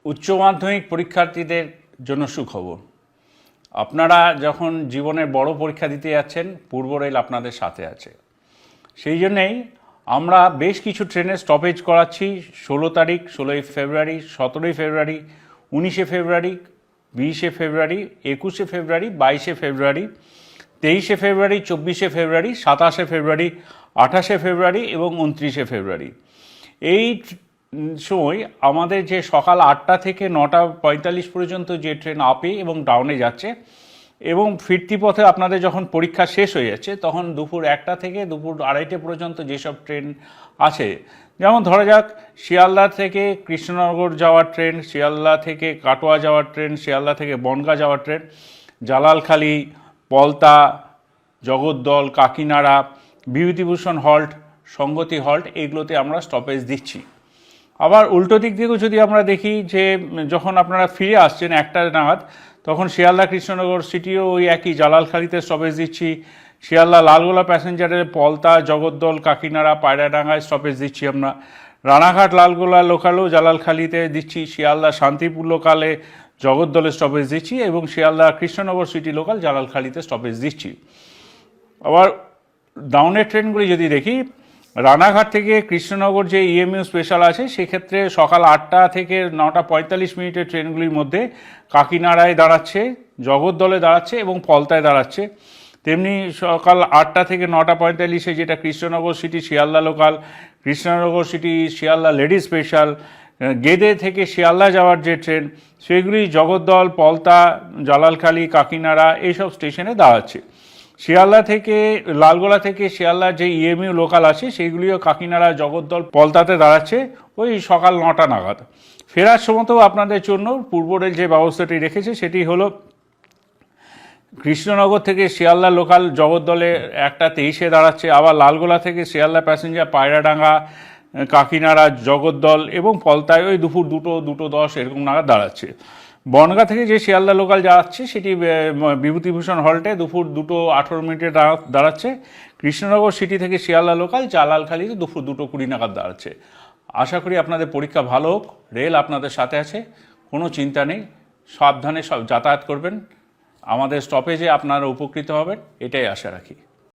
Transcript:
উচ্চ মাধ্যমিক পরীক্ষার্থীদের জন্য সুখবর। আপনারা যখন জীবনের বড় পরীক্ষা দিতে যাচ্ছেন, পূর্ব রেল আপনাদের সাথে আছে। সেই জন্যেই আমরা বেশ কিছু ট্রেনের স্টপেজ করাচ্ছি 16 তারিখ, 16 ফেব্রুয়ারি, 17 ফেব্রুয়ারি, 19 ফেব্রুয়ারি, 20 ফেব্রুয়ারি, 21 ফেব্রুয়ারি, 22 ফেব্রুয়ারি, 23 ফেব্রুয়ারি, 24 ফেব্রুয়ারি, 27 ফেব্রুয়ারি, 28 ফেব্রুয়ারি এবং 29 ফেব্রুয়ারি। এই সময় আমাদের যে সকাল 8টা থেকে 9:45 পর্যন্ত যে ট্রেন আপে এবং ডাউনে যাচ্ছে, এবং ফিরতি পথে আপনাদের যখন পরীক্ষা শেষ হয়ে যাচ্ছে তখন দুপুর 1টা থেকে দুপুর 2:30 পর্যন্ত যেসব ট্রেন আছে, যেমন ধরা যাক শিয়ালদা থেকে কৃষ্ণনগর যাওয়ার ট্রেন, শিয়ালদা থেকে কাটোয়া যাওয়ার ট্রেন, শিয়ালদা থেকে বনগাঁ যাওয়ার ট্রেন, জালালখালি, পলতা, জগদ্দল, কাকিনাড়া, বিভূতিভূষণ হল্ট, সংগতি হল্ট, এগুলোতে আমরা স্টপেজ দিচ্ছি। আবার উল্টো দিক দিয়েও যদি আমরা দেখি যে যখন আপনারা ফিরে আসছেন 1টা নাগাদ, তখন শিয়ালদা কৃষ্ণনগর সিটিও ওই একই জালালখালিতে স্টপেজ দিচ্ছি। শিয়ালদা লালগোলা প্যাসেঞ্জারের পলতা, জগদ্দল, কাকিনাড়া, পায়রাডাঙ্গায় স্টপেজ দিচ্ছি আমরা। রানাঘাট লালগোলা লোকালও জালালখালিতে দিচ্ছি, শিয়ালদা শান্তিপুর লোকালে জগদ্দলে স্টপেজ দিচ্ছি এবং শিয়ালদা কৃষ্ণনগর সিটি লোকাল জালালখালিতে স্টপেজ দিচ্ছি। আবার ডাউনের ট্রেনগুলি যদি দেখি, রানাঘাট থেকে কৃষ্ণনগর যে ইএমইউ স্পেশাল আছে, সেক্ষেত্রে সকাল 8টা থেকে 9:45 ট্রেনগুলির মধ্যে কাকিনাড়ায় দাঁড়াচ্ছে, জগদ্দলে দাঁড়াচ্ছে এবং পলতায় দাঁড়াচ্ছে। তেমনি সকাল 8টা থেকে 9:45 যেটা Krishnanagar city Sealdah local, Krishnanagar city Sealdah lady special, Gede থেকে শিয়ালদা যাওয়ার যে ট্রেন, সেগুলি জগদ্দল, পলতা, জালালখালি, কাকিনাড়া এইসব স্টেশনে দাঁড়াচ্ছে। শিয়ালদা থেকে লালগোলা থেকে শিয়ালদার যে ইএমইউ লোকাল আছে, সেইগুলিও কাকিনাড়া, জগদ্দল, পলতাতে দাঁড়াচ্ছে ওই সকাল 9টা নাগাদ। ফেরার সময়তেও আপনাদের জন্য পূর্ব রেল যে ব্যবস্থাটি রেখেছে সেটি হলো কৃষ্ণনগর থেকে শিয়ালদা লোকাল জগদ্দলে 1:23 দাঁড়াচ্ছে, আবার লালগোলা থেকে শিয়ালদা প্যাসেঞ্জার পায়রাডাঙ্গা, কাকিনাড়া, জগদ্দল এবং পলতায় ওই দুপুর 2:10 এরকম নাগাদ দাঁড়াচ্ছে। বনগাঁ থেকে যে শিয়ালদা লোকাল যাচ্ছে সেটি বিভূতিভূষণ হল্টে দুপুর 2:18 দাঁড়াচ্ছে। কৃষ্ণনগর সিটি থেকে শিয়ালদা লোকাল জালালখালিতে দুপুর 2:20 নাগাদ দাঁড়াচ্ছে। আশা করি আপনাদের পরীক্ষা ভালো হোক। রেল আপনাদের সাথে আছে, কোনো চিন্তা নেই। সাবধানে যাতায়াত করবেন, আমাদের স্টপেজে আপনারা উপকৃত হবেন, এটাই আশা রাখি।